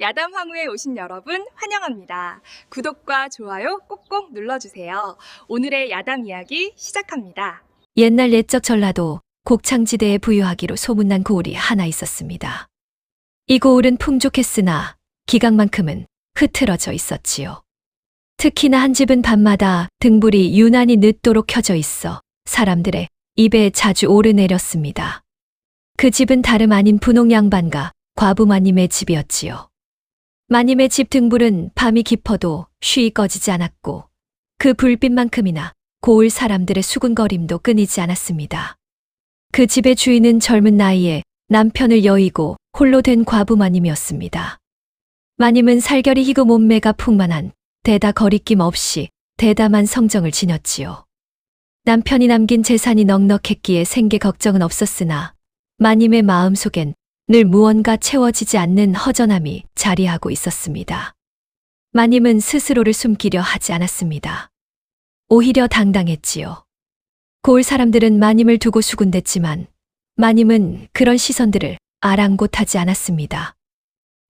야담 황후에 오신 여러분 환영합니다. 구독과 좋아요 꼭꼭 눌러주세요. 오늘의 야담 이야기 시작합니다. 옛날 옛적 전라도 곡창지대에 부유하기로 소문난 고을이 하나 있었습니다. 이 고을은 풍족했으나 기강만큼은 흐트러져 있었지요. 특히나 한 집은 밤마다 등불이 유난히 늦도록 켜져 있어 사람들의 입에 자주 오르내렸습니다. 그 집은 다름 아닌 분홍 양반과 과부 마님의 집이었지요. 마님의 집 등불은 밤이 깊어도 쉬이 꺼지지 않았고 그 불빛만큼이나 고을 사람들의 수군거림도 끊이지 않았습니다. 그 집의 주인은 젊은 나이에 남편을 여의고 홀로 된 과부 마님이었습니다. 마님은 살결이 희고 몸매가 풍만한 대다 거리낌 없이 대담한 성정을 지녔지요. 남편이 남긴 재산이 넉넉했기에 생계 걱정은 없었으나 마님의 마음속엔 늘 무언가 채워지지 않는 허전함이 자리하고 있었습니다. 마님은 스스로를 숨기려 하지 않았습니다. 오히려 당당했지요. 고을 사람들은 마님을 두고 수군댔지만 마님은 그런 시선들을 아랑곳하지 않았습니다.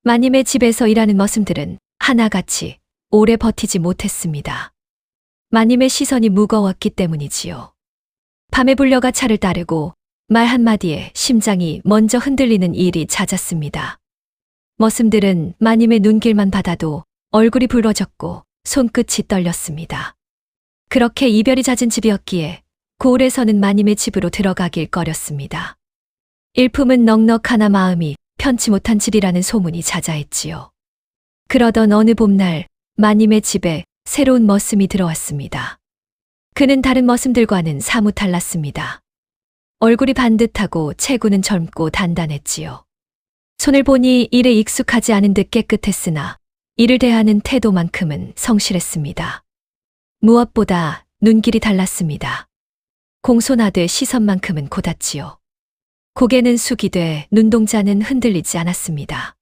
마님의 집에서 일하는 머슴들은 하나같이 오래 버티지 못했습니다. 마님의 시선이 무거웠기 때문이지요. 밤에 불려가 차를 따르고 말 한마디에 심장이 먼저 흔들리는 일이 잦았습니다. 머슴들은 마님의 눈길만 받아도 얼굴이 붉어졌고 손끝이 떨렸습니다. 그렇게 이별이 잦은 집이었기에 고을에서는 마님의 집으로 들어가길 꺼렸습니다. 일품은 넉넉하나 마음이 편치 못한 집이라는 소문이 자자했지요. 그러던 어느 봄날 마님의 집에 새로운 머슴이 들어왔습니다. 그는 다른 머슴들과는 사뭇 달랐습니다. 얼굴이 반듯하고 체구는 젊고 단단했지요. 손을 보니 일에 익숙하지 않은 듯 깨끗했으나 이를 대하는 태도만큼은 성실했습니다. 무엇보다 눈길이 달랐습니다. 공손하되 시선만큼은 고닫지요. 고개는 숙이되 눈동자는 흔들리지 않았습니다.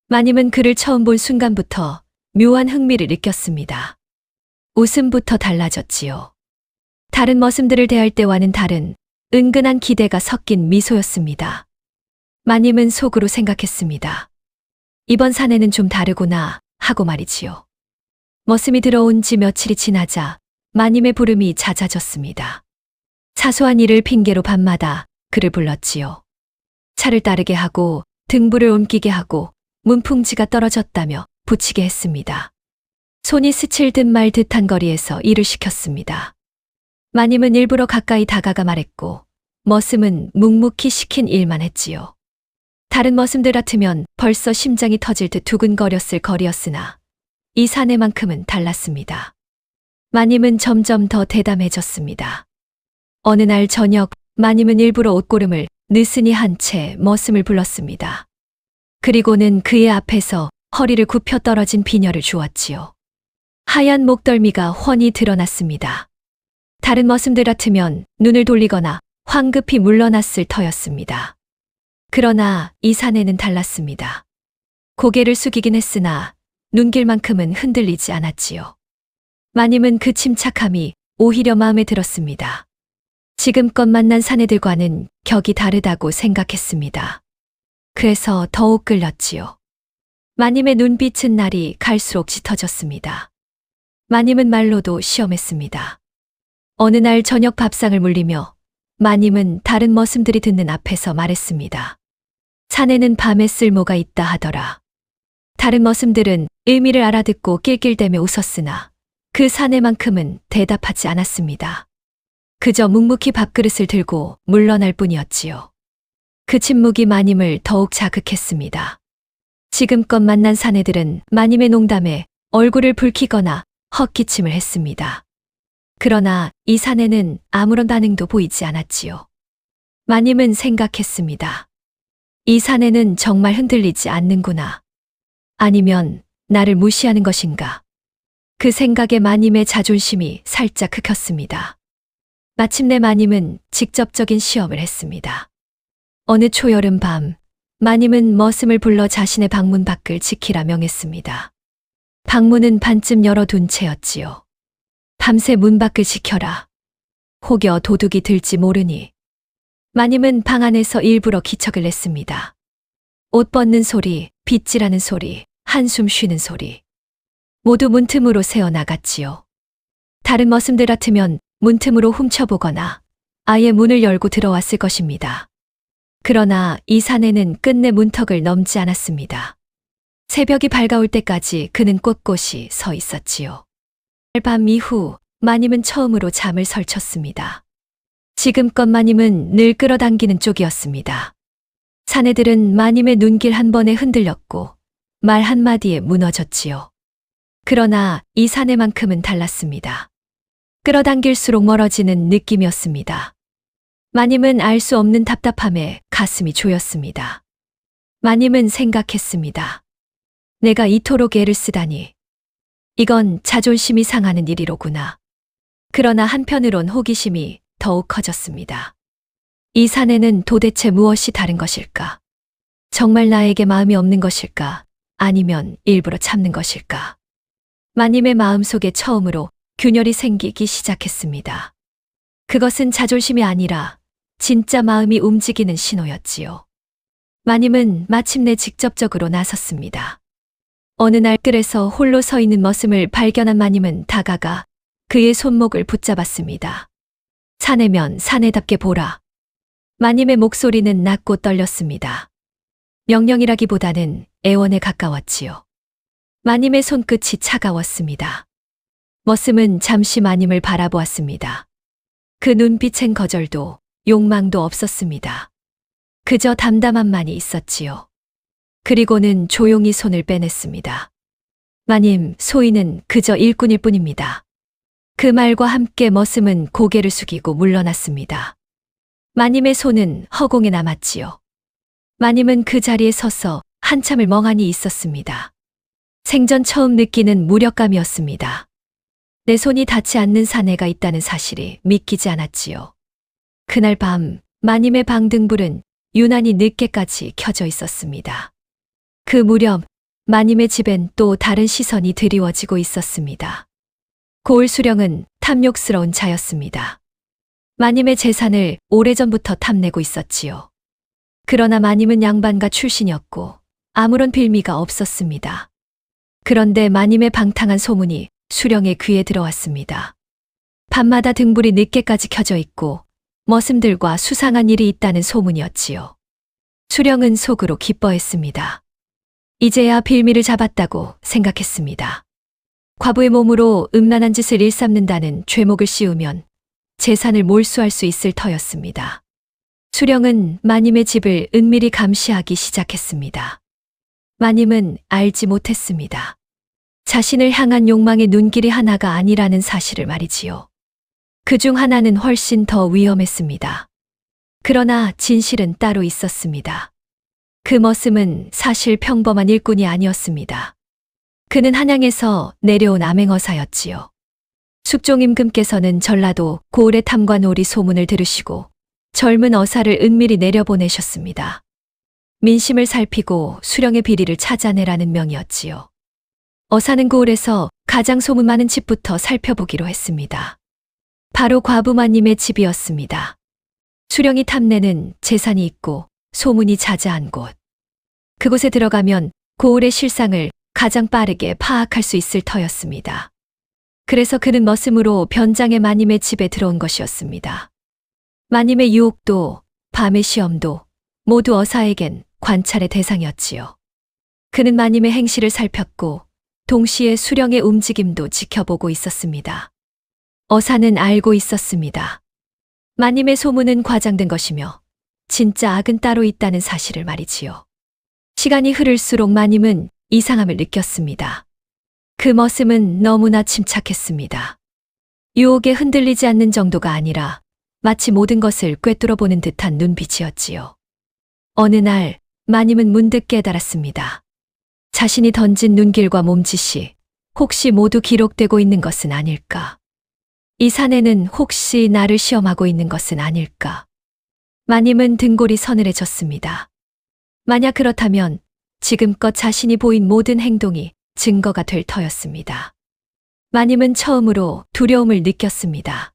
마님은 그를 처음 본 순간부터 묘한 흥미를 느꼈습니다. 웃음부터 달라졌지요. 다른 머슴들을 대할 때와는 다른 은근한 기대가 섞인 미소였습니다. 마님은 속으로 생각했습니다. 이번 사내는 좀 다르구나 하고 말이지요. 머슴이 들어온 지 며칠이 지나자 마님의 부름이 잦아졌습니다. 사소한 일을 핑계로 밤마다 그를 불렀지요. 차를 따르게 하고 등불을 옮기게 하고 문풍지가 떨어졌다며 부치게 했습니다. 손이 스칠 듯 말 듯한 거리에서 일을 시켰습니다. 마님은 일부러 가까이 다가가 말했고 머슴은 묵묵히 시킨 일만 했지요. 다른 머슴들 같으면 벌써 심장이 터질 듯 두근거렸을 거리였으나 이 사내만큼은 달랐습니다. 마님은 점점 더 대담해졌습니다. 어느 날 저녁 마님은 일부러 옷고름을 느슨히 한 채 머슴을 불렀습니다. 그리고는 그의 앞에서 허리를 굽혀 떨어진 비녀를 주었지요. 하얀 목덜미가 훤히 드러났습니다. 다른 머슴들 같으면 눈을 돌리거나 황급히 물러났을 터였습니다. 그러나 이 사내는 달랐습니다. 고개를 숙이긴 했으나 눈길만큼은 흔들리지 않았지요. 마님은 그 침착함이 오히려 마음에 들었습니다. 지금껏 만난 사내들과는 격이 다르다고 생각했습니다. 그래서 더욱 끌렸지요. 마님의 눈빛은 날이 갈수록 짙어졌습니다. 마님은 말로도 시험했습니다. 어느 날 저녁 밥상을 물리며 마님은 다른 머슴들이 듣는 앞에서 말했습니다. 사내는 밤에 쓸모가 있다 하더라. 다른 머슴들은 의미를 알아듣고 낄낄대며 웃었으나 그 사내만큼은 대답하지 않았습니다. 그저 묵묵히 밥그릇을 들고 물러날 뿐이었지요. 그 침묵이 마님을 더욱 자극했습니다. 지금껏 만난 사내들은 마님의 농담에 얼굴을 붉히거나 헛기침을 했습니다. 그러나 이 사내는 아무런 반응도 보이지 않았지요. 마님은 생각했습니다. 이 사내는 정말 흔들리지 않는구나. 아니면 나를 무시하는 것인가. 그 생각에 마님의 자존심이 살짝 흑혔습니다. 마침내 마님은 직접적인 시험을 했습니다. 어느 초여름 밤, 마님은 머슴을 불러 자신의 방문 밖을 지키라 명했습니다. 방문은 반쯤 열어둔 채였지요. 밤새 문 밖을 지켜라. 혹여 도둑이 들지 모르니. 마님은 방 안에서 일부러 기척을 냈습니다. 옷 벗는 소리, 빗질하는 소리, 한숨 쉬는 소리. 모두 문틈으로 새어나갔지요. 다른 머슴들 같으면 문틈으로 훔쳐보거나 아예 문을 열고 들어왔을 것입니다. 그러나 이 사내는 끝내 문턱을 넘지 않았습니다. 새벽이 밝아올 때까지 그는 꼿꼿이 서 있었지요. 밤 이후 마님은 처음으로 잠을 설쳤습니다. 지금껏 마님은 늘 끌어당기는 쪽이었습니다. 사내들은 마님의 눈길 한 번에 흔들렸고 말 한마디에 무너졌지요. 그러나 이 사내만큼은 달랐습니다. 끌어당길수록 멀어지는 느낌이었습니다. 마님은 알 수 없는 답답함에 가슴이 조였습니다. 마님은 생각했습니다. 내가 이토록 애를 쓰다니. 이건 자존심이 상하는 일이로구나. 그러나 한편으론 호기심이 더욱 커졌습니다. 이 사내는 도대체 무엇이 다른 것일까? 정말 나에게 마음이 없는 것일까? 아니면 일부러 참는 것일까? 마님의 마음속에 처음으로 균열이 생기기 시작했습니다. 그것은 자존심이 아니라 진짜 마음이 움직이는 신호였지요. 마님은 마침내 직접적으로 나섰습니다. 어느 날 뜰에서 홀로 서 있는 머슴을 발견한 마님은 다가가 그의 손목을 붙잡았습니다. 사내면 사내답게 보라. 마님의 목소리는 낮고 떨렸습니다. 명령이라기보다는 애원에 가까웠지요. 마님의 손끝이 차가웠습니다. 머슴은 잠시 마님을 바라보았습니다. 그 눈빛엔 거절도 욕망도 없었습니다. 그저 담담함만이 있었지요. 그리고는 조용히 손을 빼냈습니다. 마님, 소인은 그저 일꾼일 뿐입니다. 그 말과 함께 머슴은 고개를 숙이고 물러났습니다. 마님의 손은 허공에 남았지요. 마님은 그 자리에 서서 한참을 멍하니 있었습니다. 생전 처음 느끼는 무력감이었습니다. 내 손이 닿지 않는 사내가 있다는 사실이 믿기지 않았지요. 그날 밤 마님의 방 등불은 유난히 늦게까지 켜져 있었습니다. 그 무렵 마님의 집엔 또 다른 시선이 드리워지고 있었습니다. 고을 수령은 탐욕스러운 자였습니다. 마님의 재산을 오래전부터 탐내고 있었지요. 그러나 마님은 양반가 출신이었고 아무런 빌미가 없었습니다. 그런데 마님의 방탕한 소문이 수령의 귀에 들어왔습니다. 밤마다 등불이 늦게까지 켜져 있고 머슴들과 수상한 일이 있다는 소문이었지요. 수령은 속으로 기뻐했습니다. 이제야 빌미를 잡았다고 생각했습니다. 과부의 몸으로 음란한 짓을 일삼는다는 죄목을 씌우면 재산을 몰수할 수 있을 터였습니다. 수령은 마님의 집을 은밀히 감시하기 시작했습니다. 마님은 알지 못했습니다. 자신을 향한 욕망의 눈길이 하나가 아니라는 사실을 말이지요. 그중 하나는 훨씬 더 위험했습니다. 그러나 진실은 따로 있었습니다. 그 머슴은 사실 평범한 일꾼이 아니었습니다. 그는 한양에서 내려온 암행어사였지요. 숙종 임금께서는 전라도 고을의 탐관오리 소문을 들으시고 젊은 어사를 은밀히 내려보내셨습니다. 민심을 살피고 수령의 비리를 찾아내라는 명이었지요. 어사는 고을에서 가장 소문 많은 집부터 살펴보기로 했습니다. 바로 과부마님의 집이었습니다. 수령이 탐내는 재산이 있고 소문이 자자한 곳. 그곳에 들어가면 고을의 실상을 가장 빠르게 파악할 수 있을 터였습니다. 그래서 그는 머슴으로 변장의 마님의 집에 들어온 것이었습니다. 마님의 유혹도 밤의 시험도 모두 어사에겐 관찰의 대상이었지요. 그는 마님의 행실을 살폈고 동시에 수령의 움직임도 지켜보고 있었습니다. 어사는 알고 있었습니다. 마님의 소문은 과장된 것이며 진짜 악은 따로 있다는 사실을 말이지요. 시간이 흐를수록 마님은 이상함을 느꼈습니다. 그 머슴은 너무나 침착했습니다. 유혹에 흔들리지 않는 정도가 아니라 마치 모든 것을 꿰뚫어 보는 듯한 눈빛이었지요. 어느 날 마님은 문득 깨달았습니다. 자신이 던진 눈길과 몸짓이 혹시 모두 기록되고 있는 것은 아닐까? 이 사내는 혹시 나를 시험하고 있는 것은 아닐까? 마님은 등골이 서늘해졌습니다. 만약 그렇다면 지금껏 자신이 보인 모든 행동이 증거가 될 터였습니다. 마님은 처음으로 두려움을 느꼈습니다.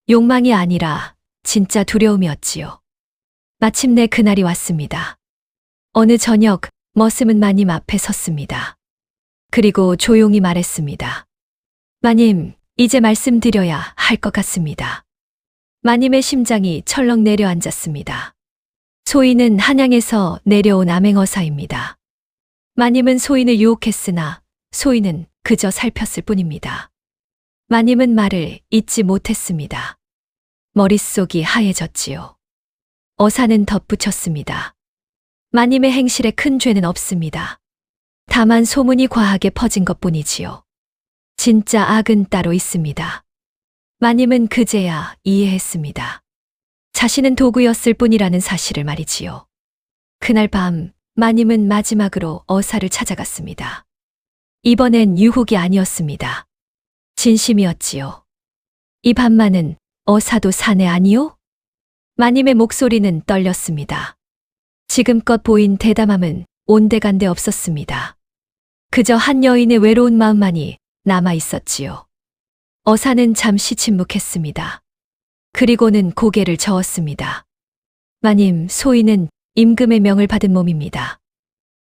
욕망이 아니라 진짜 두려움이었지요. 마침내 그날이 왔습니다. 어느 저녁 머슴은 마님 앞에 섰습니다. 그리고 조용히 말했습니다. 마님, 이제 말씀드려야 할 것 같습니다. 마님의 심장이 철렁 내려앉았습니다. 소인은 한양에서 내려온 암행어사입니다. 마님은 소인을 유혹했으나 소인은 그저 살폈을 뿐입니다. 마님은 말을 잇지 못했습니다. 머릿속이 하얘졌지요. 어사는 덧붙였습니다. 마님의 행실에 큰 죄는 없습니다. 다만 소문이 과하게 퍼진 것뿐이지요. 진짜 악은 따로 있습니다. 마님은 그제야 이해했습니다. 자신은 도구였을 뿐이라는 사실을 말이지요. 그날 밤 마님은 마지막으로 어사를 찾아갔습니다. 이번엔 유혹이 아니었습니다. 진심이었지요. 이 밤만은 어사도 사내 아니요? 마님의 목소리는 떨렸습니다. 지금껏 보인 대담함은 온데간데 없었습니다. 그저 한 여인의 외로운 마음만이 남아 있었지요. 어사는 잠시 침묵했습니다. 그리고는 고개를 저었습니다. 마님, 소인은 임금의 명을 받은 몸입니다.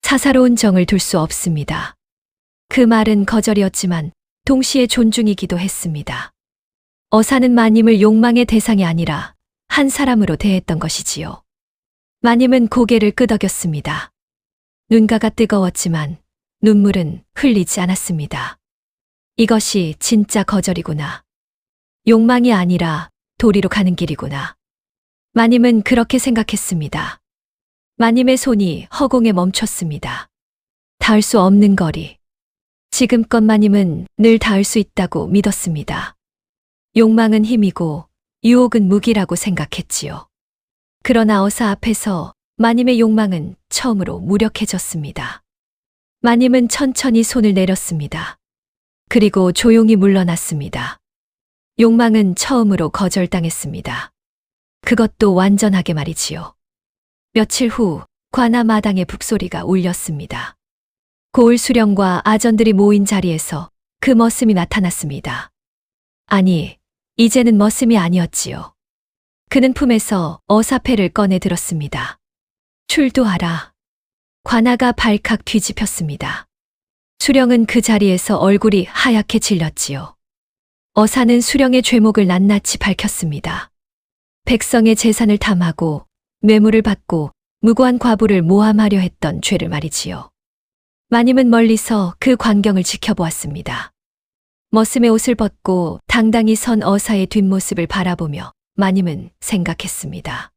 사사로운 정을 둘 수 없습니다. 그 말은 거절이었지만 동시에 존중이기도 했습니다. 어사는 마님을 욕망의 대상이 아니라 한 사람으로 대했던 것이지요. 마님은 고개를 끄덕였습니다. 눈가가 뜨거웠지만 눈물은 흘리지 않았습니다. 이것이 진짜 거절이구나. 욕망이 아니라 도리로 가는 길이구나. 마님은 그렇게 생각했습니다. 마님의 손이 허공에 멈췄습니다. 닿을 수 없는 거리. 지금껏 마님은 늘 닿을 수 있다고 믿었습니다. 욕망은 힘이고 유혹은 무기라고 생각했지요. 그러나 어사 앞에서 마님의 욕망은 처음으로 무력해졌습니다. 마님은 천천히 손을 내렸습니다. 그리고 조용히 물러났습니다. 욕망은 처음으로 거절당했습니다. 그것도 완전하게 말이지요. 며칠 후 관아 마당의 북소리가 울렸습니다. 고을 수령과 아전들이 모인 자리에서 그 머슴이 나타났습니다. 아니, 이제는 머슴이 아니었지요. 그는 품에서 어사패를 꺼내 들었습니다. 출두하라. 관아가 발칵 뒤집혔습니다. 수령은 그 자리에서 얼굴이 하얗게 질렸지요. 어사는 수령의 죄목을 낱낱이 밝혔습니다. 백성의 재산을 탐하고 뇌물을 받고 무고한 과부를 모함하려 했던 죄를 말이지요. 마님은 멀리서 그 광경을 지켜보았습니다. 머슴의 옷을 벗고 당당히 선 어사의 뒷모습을 바라보며 마님은 생각했습니다.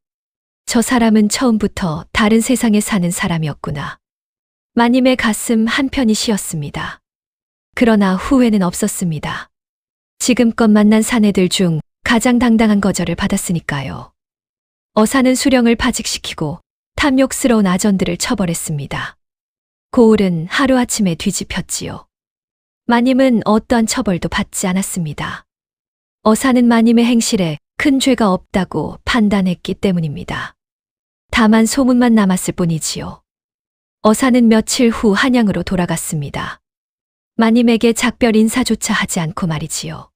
저 사람은 처음부터 다른 세상에 사는 사람이었구나. 마님의 가슴 한편이 시었습니다. 그러나 후회는 없었습니다. 지금껏 만난 사내들 중 가장 당당한 거절을 받았으니까요. 어사는 수령을 파직시키고 탐욕스러운 아전들을 처벌했습니다. 고을은 하루아침에 뒤집혔지요. 마님은 어떠한 처벌도 받지 않았습니다. 어사는 마님의 행실에 큰 죄가 없다고 판단했기 때문입니다. 다만 소문만 남았을 뿐이지요. 어사는 며칠 후 한양으로 돌아갔습니다. 마님에게 작별 인사조차 하지 않고 말이지요.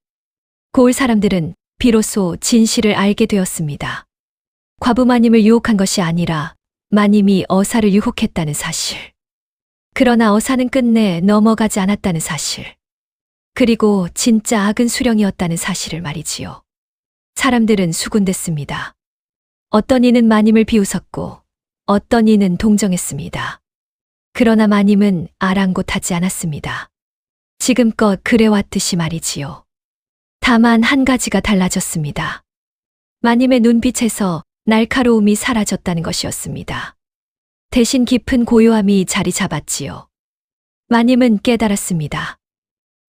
고을 사람들은 비로소 진실을 알게 되었습니다. 과부 마님을 유혹한 것이 아니라 마님이 어사를 유혹했다는 사실. 그러나 어사는 끝내 넘어가지 않았다는 사실. 그리고 진짜 악은 수령이었다는 사실을 말이지요. 사람들은 수군댔습니다. 어떤 이는 마님을 비웃었고 어떤 이는 동정했습니다. 그러나 마님은 아랑곳하지 않았습니다. 지금껏 그래왔듯이 말이지요. 다만 한 가지가 달라졌습니다. 마님의 눈빛에서 날카로움이 사라졌다는 것이었습니다. 대신 깊은 고요함이 자리 잡았지요. 마님은 깨달았습니다.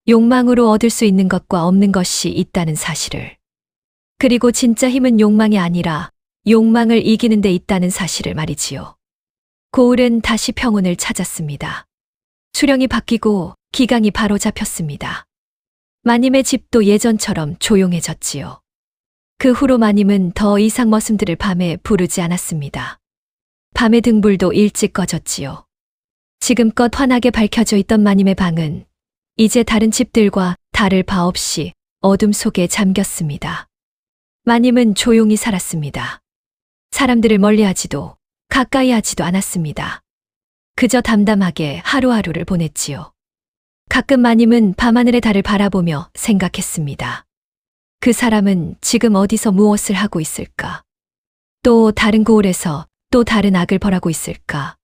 욕망으로 얻을 수 있는 것과 없는 것이 있다는 사실을. 그리고 진짜 힘은 욕망이 아니라 욕망을 이기는 데 있다는 사실을 말이지요. 고을은 다시 평온을 찾았습니다. 수령이 바뀌고 기강이 바로 잡혔습니다. 마님의 집도 예전처럼 조용해졌지요. 그 후로 마님은 더 이상 머슴들을 밤에 부르지 않았습니다. 밤의 등불도 일찍 꺼졌지요. 지금껏 환하게 밝혀져 있던 마님의 방은 이제 다른 집들과 다를 바 없이 어둠 속에 잠겼습니다. 마님은 조용히 살았습니다. 사람들을 멀리하지도 가까이 하지도 않았습니다. 그저 담담하게 하루하루를 보냈지요. 가끔 마님은 밤하늘의 달을 바라보며 생각했습니다. 그 사람은 지금 어디서 무엇을 하고 있을까? 또 다른 고을에서 또 다른 악을 벌하고 있을까?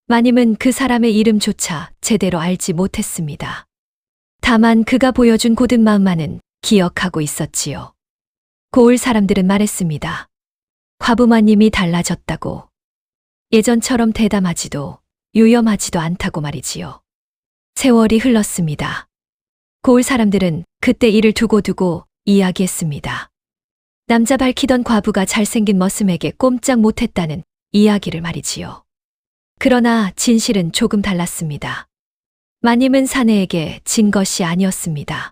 마님은 그 사람의 이름조차 제대로 알지 못했습니다. 다만 그가 보여준 고든 마음만은 기억하고 있었지요. 고을 사람들은 말했습니다. 과부마님이 달라졌다고. 예전처럼 대담하지도 유염하지도 않다고 말이지요. 세월이 흘렀습니다. 고을 사람들은 그때 이를 두고두고 이야기했습니다. 남자 밝히던 과부가 잘생긴 머슴에게 꼼짝 못했다는 이야기를 말이지요. 그러나 진실은 조금 달랐습니다. 마님은 사내에게 진 것이 아니었습니다.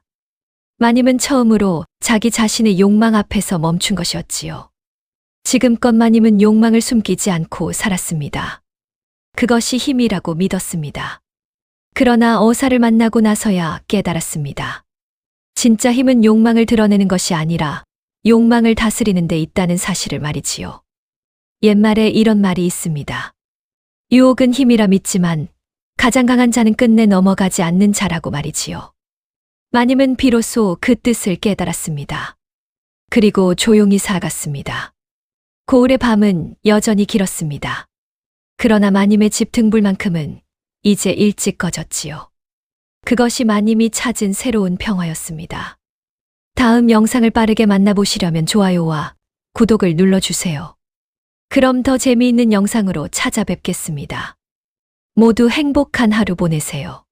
마님은 처음으로 자기 자신의 욕망 앞에서 멈춘 것이었지요. 지금껏 마님은 욕망을 숨기지 않고 살았습니다. 그것이 힘이라고 믿었습니다. 그러나 어사를 만나고 나서야 깨달았습니다. 진짜 힘은 욕망을 드러내는 것이 아니라 욕망을 다스리는 데 있다는 사실을 말이지요. 옛말에 이런 말이 있습니다. 유혹은 힘이라 믿지만 가장 강한 자는 끝내 넘어가지 않는 자라고 말이지요. 마님은 비로소 그 뜻을 깨달았습니다. 그리고 조용히 살아갔습니다. 고을의 밤은 여전히 길었습니다. 그러나 마님의 집 등불만큼은 이제 일찍 꺼졌지요. 그것이 마님이 찾은 새로운 평화였습니다. 다음 영상을 빠르게 만나보시려면 좋아요와 구독을 눌러주세요. 그럼 더 재미있는 영상으로 찾아뵙겠습니다. 모두 행복한 하루 보내세요.